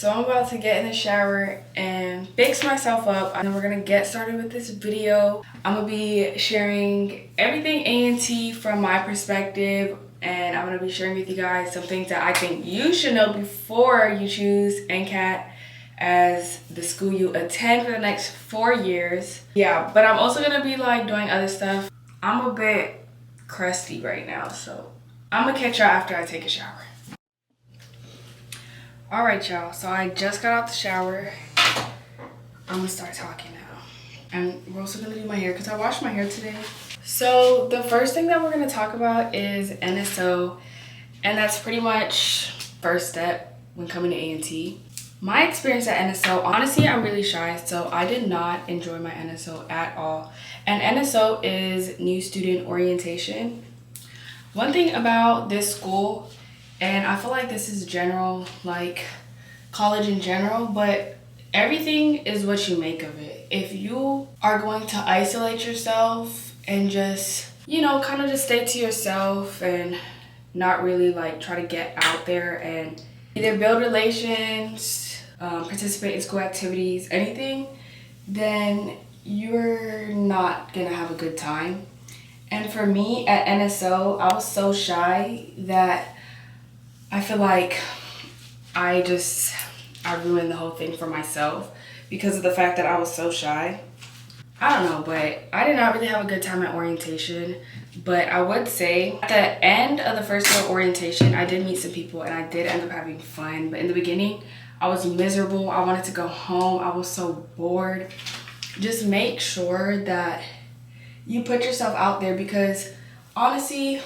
So I'm about to get in the shower and fix myself up, and then we're gonna get started with this video. I'm gonna be sharing everything A&T from my perspective, and I'm gonna be sharing with you guys some things that I think you should know before you choose NCAT as the school you attend for the next 4 years. Yeah, but I'm also gonna be like doing other stuff. I'm a bit crusty right now, so I'm gonna catch y'all after I take a shower. All right, y'all, so I just got out the shower. I'm gonna start talking now. And we're also gonna do my hair because I washed my hair today. So the first thing that we're gonna talk about is NSO, and that's pretty much first step when coming to A&T. My experience at NSO, honestly, I'm really shy, so I did not enjoy my NSO at all. And NSO is New Student Orientation. One thing about this school, and I feel like this is general, like college in general, but everything is what you make of it. If you are going to isolate yourself and just, you know, kind of just stay to yourself and not really like try to get out there and either build relations, participate in school activities, anything, then you're not gonna have a good time. And for me at NSO, I was so shy that I feel like I ruined the whole thing for myself because of the fact that I was so shy. I don't know, but I did not really have a good time at orientation. But I would say at the end of the first day of orientation, I did meet some people and I did end up having fun. But in the beginning, I was miserable. I wanted to go home. I was so bored. Just make sure that you put yourself out there because honestly,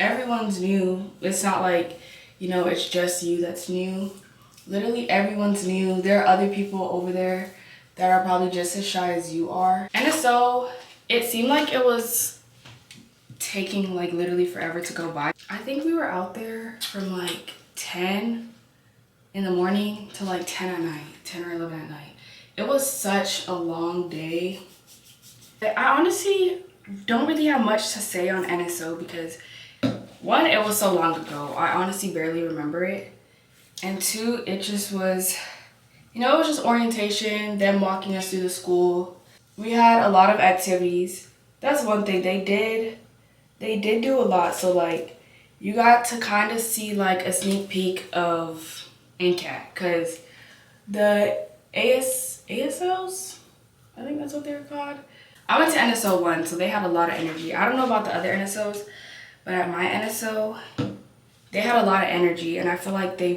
everyone's new. It's not like, you know, it's just you that's new. Literally everyone's new. There are other people over there that are probably just as shy as you are. And so it seemed like it was taking like literally forever to go by. I think we were out there from like 10 in the morning to like 10 at night, 10 or 11 at night. It was such a long day. I honestly don't really have much to say on NSO because one, it was so long ago. I honestly barely remember it. And two, it just was, you know, it was just orientation, them walking us through the school. We had a lot of activities. That's one thing they did do a lot. So like you got to kind of see like a sneak peek of NCAT because the ASLs, I think that's what they were called. I went to NSO 1, so they had a lot of energy. I don't know about the other NSOs, but at my NSO, they had a lot of energy, and I feel like they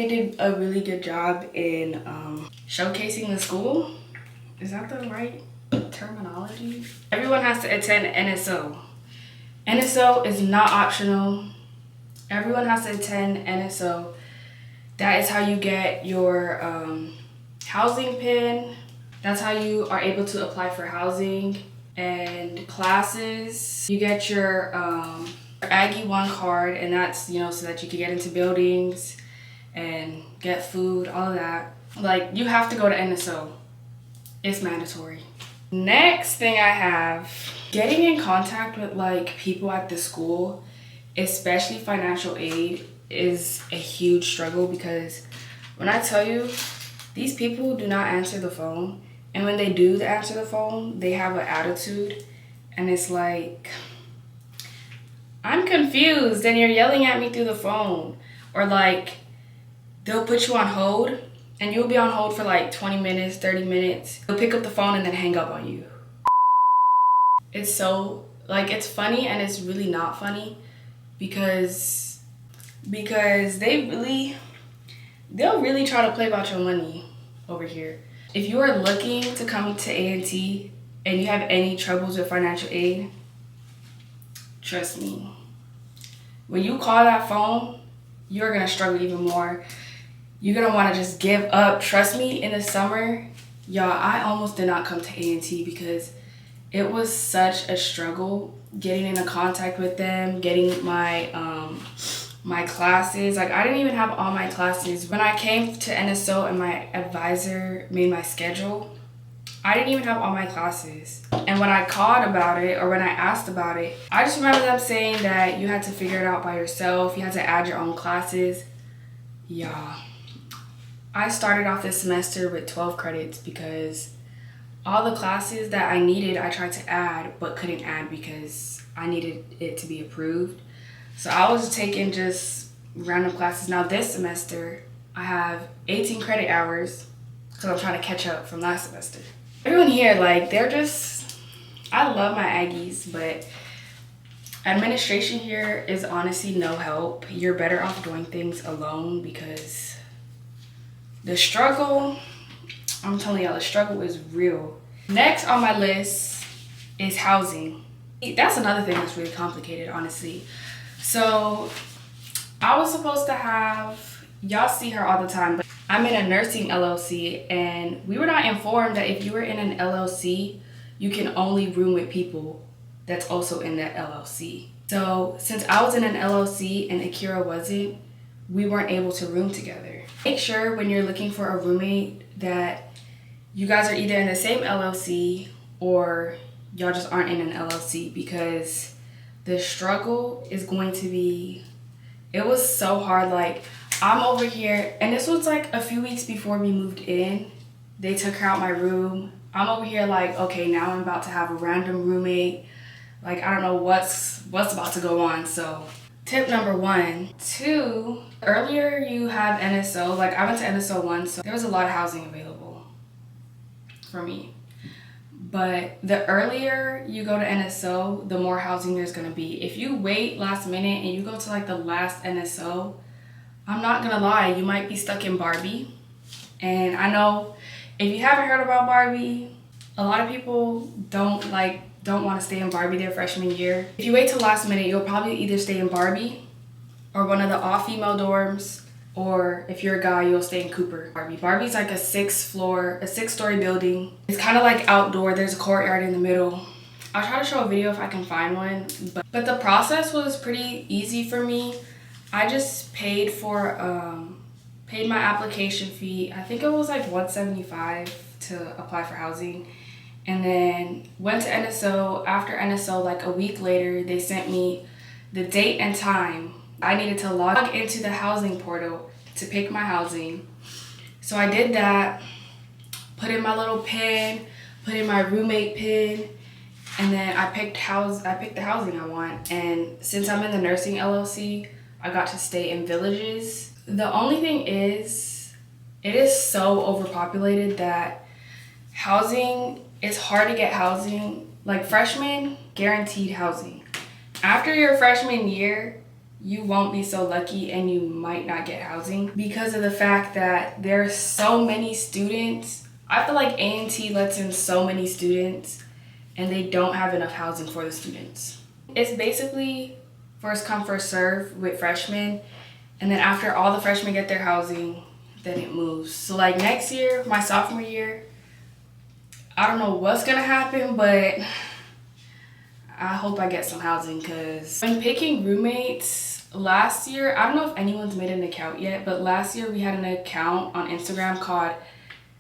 did a really good job in showcasing the school. Is that the right terminology? Everyone has to attend NSO. NSO is not optional. Everyone has to attend NSO. That is how you get your housing pin. That's how you are able to apply for housing and classes. You get your Aggie 1 card, and that's, you know, so that you can get into buildings and get food, all of that. Like, you have to go to NSO. It's mandatory. Next thing I have, getting in contact with like people at the school, especially financial aid, is a huge struggle because when I tell you, these people do not answer the phone. And when they do answer the phone, they have an attitude. And it's like, I'm confused and you're yelling at me through the phone. Or like, they'll put you on hold and you'll be on hold for like 20 minutes, 30 minutes. They'll pick up the phone and then hang up on you. It's so, like, it's funny and it's really not funny because they'll really try to play about your money over here. If you are looking to come to A&T and you have any troubles with financial aid, trust me, when you call that phone, you're gonna struggle even more. You're gonna wanna just give up. Trust me, in the summer, y'all, I almost did not come to A&T because it was such a struggle getting into contact with them, getting my classes. Like, I didn't even have all my classes. When I came to NSO and my advisor made my schedule, I didn't even have all my classes. And when I called about it, or when I asked about it, I just remember them saying that you had to figure it out by yourself. You had to add your own classes. Yeah, I started off this semester with 12 credits because all the classes that I needed, I tried to add, but couldn't add because I needed it to be approved. So I was taking just random classes. Now this semester, I have 18 credit hours because I'm trying to catch up from last semester. Everyone here, like, they're just, I love my Aggies, but administration here is honestly no help. You're better off doing things alone because the struggle, I'm telling y'all, the struggle is real. Next on my list is housing. That's another thing that's really complicated, honestly. So I was supposed to have, y'all see her all the time, but I'm in a nursing LLC, and we were not informed that if you were in an LLC, you can only room with people that's also in that LLC. So since I was in an LLC and Akira wasn't, we weren't able to room together. Make sure when you're looking for a roommate that you guys are either in the same LLC or y'all just aren't in an LLC, because the struggle is going to be, it was so hard. Like, I'm over here, and this was like a few weeks before we moved in. They took her out my room. I'm over here like, okay, now I'm about to have a random roommate. Like, I don't know what's about to go on. So tip number 1. 2, earlier you have NSO. Like, I went to NSO once, so there was a lot of housing available for me. But the earlier you go to NSO, the more housing there's gonna be. If you wait last minute and you go to like the last NSO, I'm not gonna lie, you might be stuck in Barbie. And I know if you haven't heard about Barbie, a lot of people don't want to stay in Barbie their freshman year. If you wait till last minute, you'll probably either stay in Barbie or one of the all-female dorms, or if you're a guy, you'll stay in Cooper. Barbie's like a 6-story building. It's kind of like outdoor. There's a courtyard in the middle. I'll try to show a video if I can find one. But the process was pretty easy for me. I just paid my application fee. I think it was like $175 to apply for housing. And then went to NSO. After NSO, like a week later, they sent me the date and time. I needed to log into the housing portal to pick my housing. So I did that, put in my little pin, put in my roommate pin, and then I picked the housing I want. And since I'm in the nursing LLC, I got to stay in villages. The only thing is, it is so overpopulated that housing, it's hard to get housing. Like, freshmen, guaranteed housing. After your freshman year, you won't be so lucky and you might not get housing because of the fact that there are so many students. I feel like A&T lets in so many students and they don't have enough housing for the students. It's basically first come, first serve with freshmen. And then after all the freshmen get their housing, then it moves. So like next year, my sophomore year, I don't know what's gonna happen, but I hope I get some housing, because when picking roommates last year, I don't know if anyone's made an account yet, but last year we had an account on Instagram called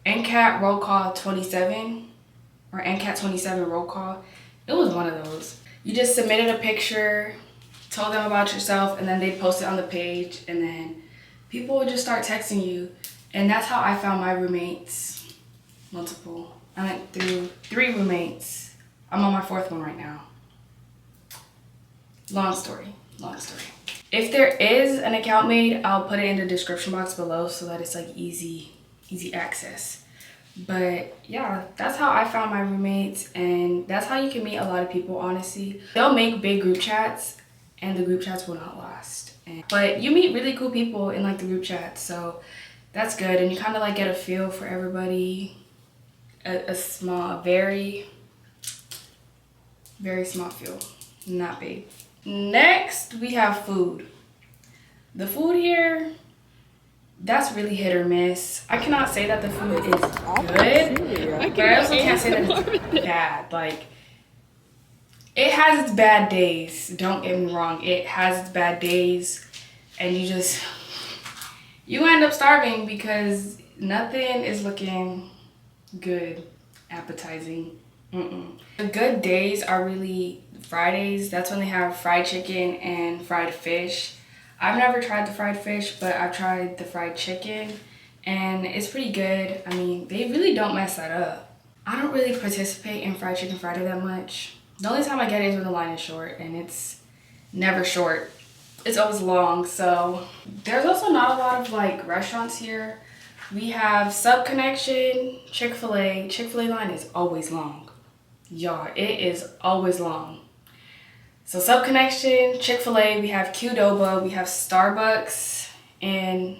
NCAT Roll Call 27 or NCAT 27 Roll Call. It was one of those. You just submitted a picture, told them about yourself, and then they'd post it on the page, and then people would just start texting you. And that's how I found my roommates. Multiple. I went through 3 roommates. I'm on my 4th one right now. Long story. If there is an account made, I'll put it in the description box below so that it's like easy access. But yeah, that's how I found my roommates, and that's how you can meet a lot of people, honestly. They'll make big group chats and the group chats will not last. But you meet really cool people in like the group chats, so that's good. And you kind of like get a feel for everybody. A small, very small feel, not big. Next, we have food. The food here, that's really hit or miss. I cannot say that the food is good, but I also can't say that it's bad. Like, it has its bad days. Don't get me wrong. It has its bad days, and you end up starving because nothing is looking good, appetizing. The good days are really Fridays. That's when they have fried chicken and fried fish. I've never tried the fried fish, but I've tried the fried chicken, and it's pretty good. I mean, they really don't mess that up. I don't really participate in fried chicken Friday that much. The only time I get it is when the line is short, and it's never short. It's always long. So there's also not a lot of like restaurants here. We have Sub Connection, Chick-fil-A. Chick-fil-A line is always long. Y'all, it is always long. So Sub Connection, Chick-fil-A, we have Qdoba, we have Starbucks and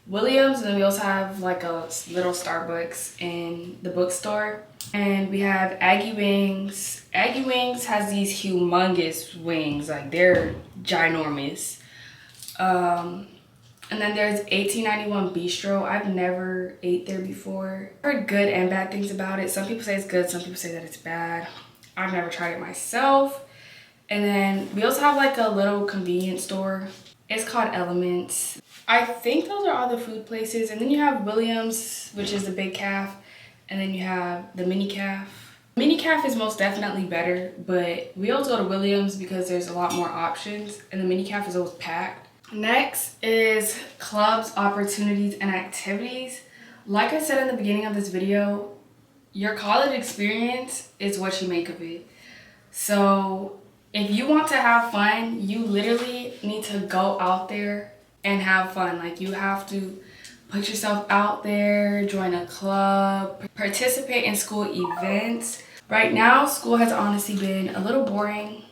Williams, and then we also have like a little Starbucks in the bookstore. And we have Aggie Wings. Aggie Wings has these humongous wings, like they're ginormous. And then there's 1891 Bistro. I've never ate there before. I've heard good and bad things about it. Some people say it's good, some people say that it's bad. I've never tried it myself. And then we also have like a little convenience store. It's called Elements. I think those are all the food places. And then you have Williams, which is the big calf. And then you have the mini calf. Mini calf is most definitely better, but we always go to Williams because there's a lot more options. And the mini calf is always packed. Next is clubs, opportunities, and activities. Like I said in the beginning of this video, your college experience is what you make of it. So if you want to have fun, you literally need to go out there and have fun. Like, you have to put yourself out there, join a club, participate in school events. Right now, school has honestly been a little boring.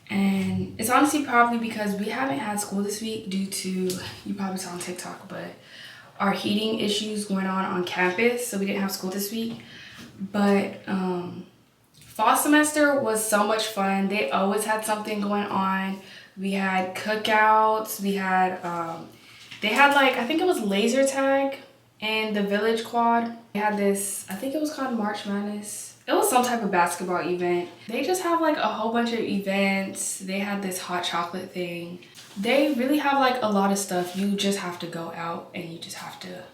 And it's honestly probably because we haven't had school this week due to, you probably saw on TikTok, but our heating issues going on campus. So we didn't have school this week. But fall semester was so much fun. They always had something going on. We had cookouts. We had, they had like, I think it was laser tag in the village quad. They had this, I think it was called March Madness. It was some type of basketball event. They just have like a whole bunch of events. They had this hot chocolate thing. They really have like a lot of stuff. You just have to go out and you just have to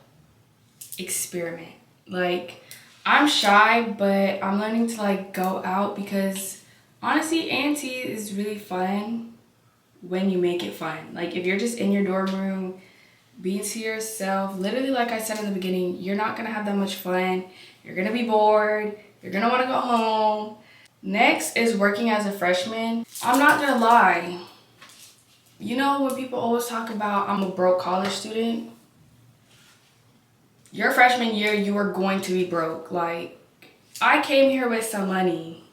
experiment. Like, I'm shy, but I'm learning to like go out because honestly, A&T is really fun when you make it fun. Like, if you're just in your dorm room, being to yourself, literally like I said in the beginning, you're not gonna have that much fun. You're gonna be bored. You're gonna wanna go home. Next is working as a freshman. I'm not gonna lie. You know when people always talk about I'm a broke college student? Your freshman year, you are going to be broke. Like, I came here with some money.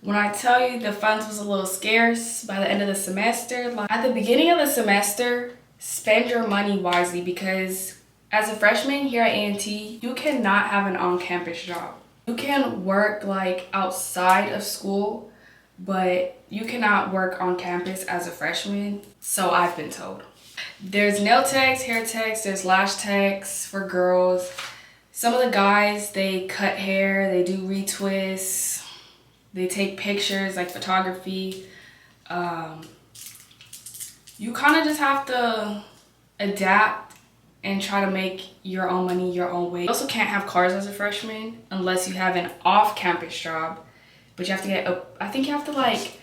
When I tell you the funds was a little scarce by the end of the semester, like at the beginning of the semester, spend your money wisely because as a freshman here at A&T, you cannot have an on-campus job. You can work like outside of school, but you cannot work on campus as a freshman. So I've been told. There's nail techs, hair techs, there's lash techs for girls. Some of the guys, they cut hair, they do retwists, they take pictures, like photography. You kind of just have to adapt and try to make your own money your own way. You also can't have cars as a freshman unless you have an off-campus job. But you have to get, I think you have to like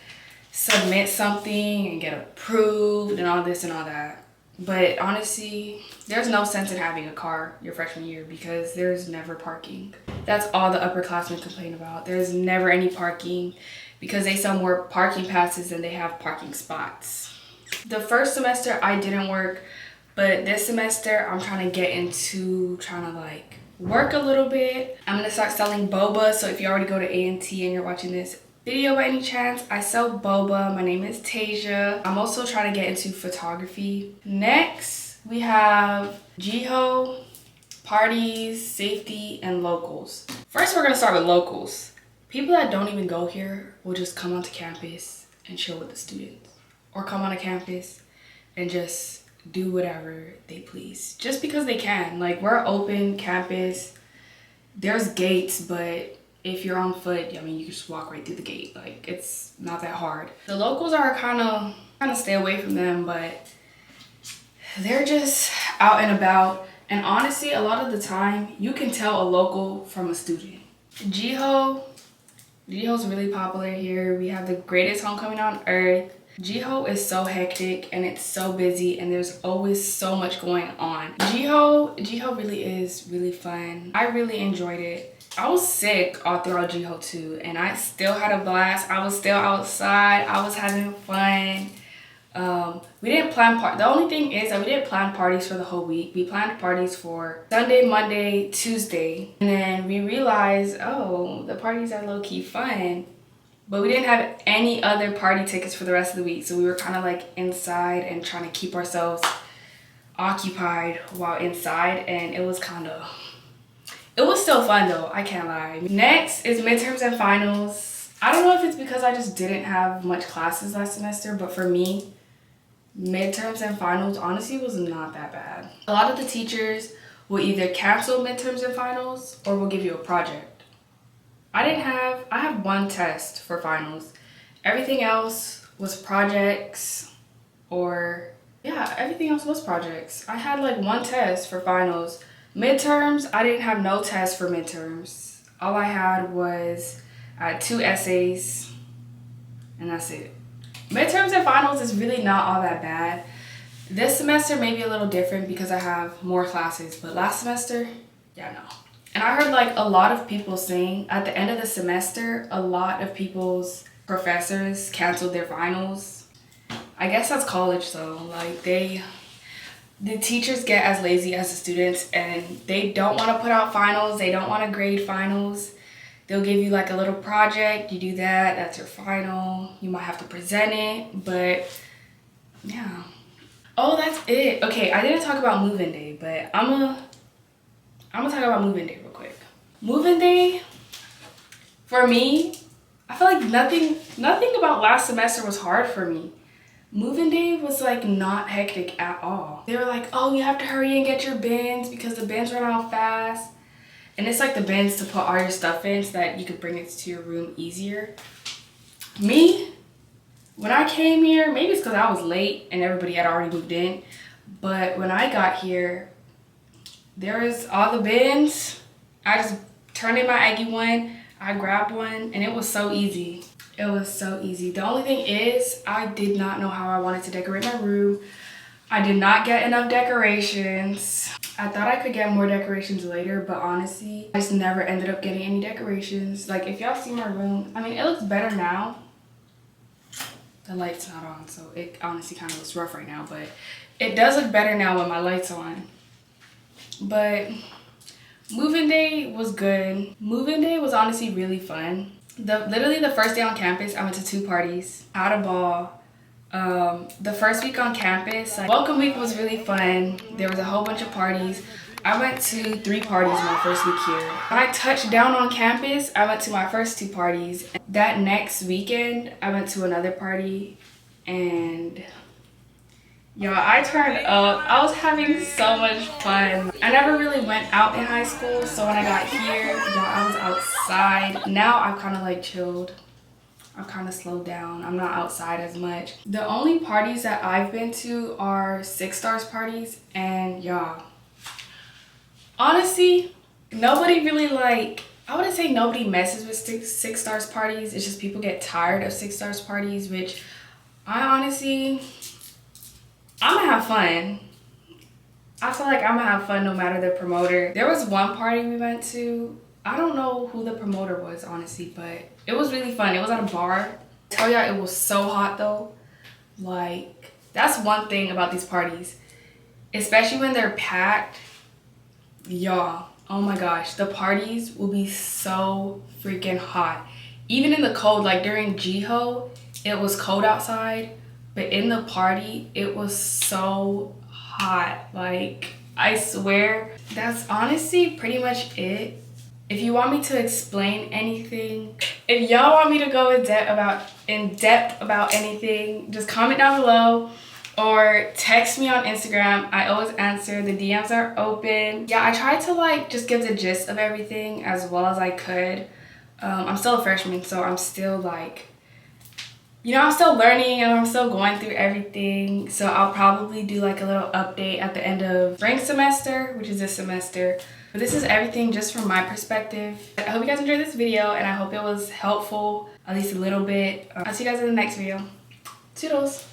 submit something and get approved and all this and all that. But honestly, there's no sense in having a car your freshman year because there's never parking. That's all the upperclassmen complain about. There's never any parking because they sell more parking passes than they have parking spots. The first semester I didn't work, but this semester I'm trying to get into trying to like work a little bit. I'm gonna start selling boba. So if you already go to A&T and you're watching this video by any chance, I sell boba. My name is Tasia. I'm also trying to get into photography. Next, we have GHOE, parties, safety, and locals. First, we're gonna start with locals. People that don't even go here will just come onto campus and chill with the students, or come on a campus and just do whatever they please just because they can. Like, we're open campus, there's gates, but if you're on foot, I mean, you can just walk right through the gate. Like, it's not that hard. The locals are kind of stay away from them, but they're just out and about. And honestly, a lot of the time you can tell a local from a student. GHOE's really popular here. We have the greatest homecoming on earth. GHOE is so hectic and it's so busy and there's always so much going on. GHOE really is really fun. I really enjoyed it. I was sick all throughout GHOE too, and I still had a blast. I was still outside. I was having fun. We didn't plan the only thing is that we didn't plan parties for the whole week. We planned parties for Sunday, Monday, Tuesday, and then we realized, oh, the parties are low-key fun, but we didn't have any other party tickets for the rest of the week. So we were kind of like inside and trying to keep ourselves occupied while inside, and it was still fun though, I can't lie. Next is midterms and finals. I don't know if it's because I just didn't have much classes last semester, but for me, midterms and finals honestly was not that bad. A lot of the teachers will either cancel midterms and finals or will give you a project. I have one test for finals. Everything else was projects, or yeah, everything else was projects. I had like one test for finals. Midterms, I didn't have no test for midterms. All I had was 2 essays, and that's it. Midterms and finals is really not all that bad. This semester may be a little different because I have more classes, but last semester, yeah, no. And I heard like a lot of people saying at the end of the semester, a lot of people's professors canceled their finals. I guess that's college though. Like the teachers get as lazy as the students, and they don't want to put out finals. They don't want to grade finals. They'll give you like a little project. You do that. That's your final. You might have to present it, but yeah. Oh, that's it. Okay, I didn't talk about move-in day, but I'm gonna talk about move-in day real quick. Move-in day, for me, I feel like nothing about last semester was hard for me. Move-in day was like not hectic at all. They were like, oh, you have to hurry and get your bins because the bins run out fast. And it's like the bins to put all your stuff in so that you could bring it to your room easier. Me, when I came here, maybe it's because I was late and everybody had already moved in, but when I got here, there was all the bins. I just turned in my Aggie one, I grabbed one, and it was so easy. It was so easy. The only thing is, I did not know how I wanted to decorate my room. I did not get enough decorations. I thought I could get more decorations later, but honestly, I just never ended up getting any decorations. Like, if y'all see my room, I mean, it looks better now. The light's not on, so it honestly kind of looks rough right now, but it does look better now when my light's on. But move-in day was good. Move-in day was honestly really fun. Literally the first day on campus, I went to 2 parties, had a ball. The first week on campus, like, welcome week was really fun. There was a whole bunch of parties. I went to 3 parties my first week here. When I touched down on campus, I went to my first 2 parties. That next weekend, I went to another party, and y'all, I turned up. I was having so much fun. I never really went out in high school, so when I got here, y'all, I was outside. Now I've kind of like chilled. I've kind of slowed down. I'm not outside as much. The only parties that I've been to are 6 stars parties, and y'all, honestly, nobody really like, I wouldn't say nobody messes with 6 stars parties. It's just people get tired of 6 stars parties, which I honestly, I'm gonna have fun. I feel like I'm gonna have fun no matter the promoter. There was one party we went to. I don't know who the promoter was, honestly, but it was really fun. It was at a bar. I tell y'all, it was so hot though. Like, that's one thing about these parties, especially when they're packed. Y'all, oh my gosh, the parties will be so freaking hot. Even in the cold, like during GHOE, it was cold outside, but in the party, it was so hot. Like, I swear, that's honestly pretty much it. If you want me to explain anything, if y'all want me to go in depth about anything, just comment down below or text me on Instagram. I always answer. The DMs are open. Yeah, I tried to like just give the gist of everything as well as I could. I'm still a freshman, so I'm still like, you know, I'm still learning and I'm still going through everything. So I'll probably do like a little update at the end of spring semester, which is this semester. But this is everything just from my perspective. I hope you guys enjoyed this video and I hope it was helpful, at least a little bit. I'll see you guys in the next video. Toodles.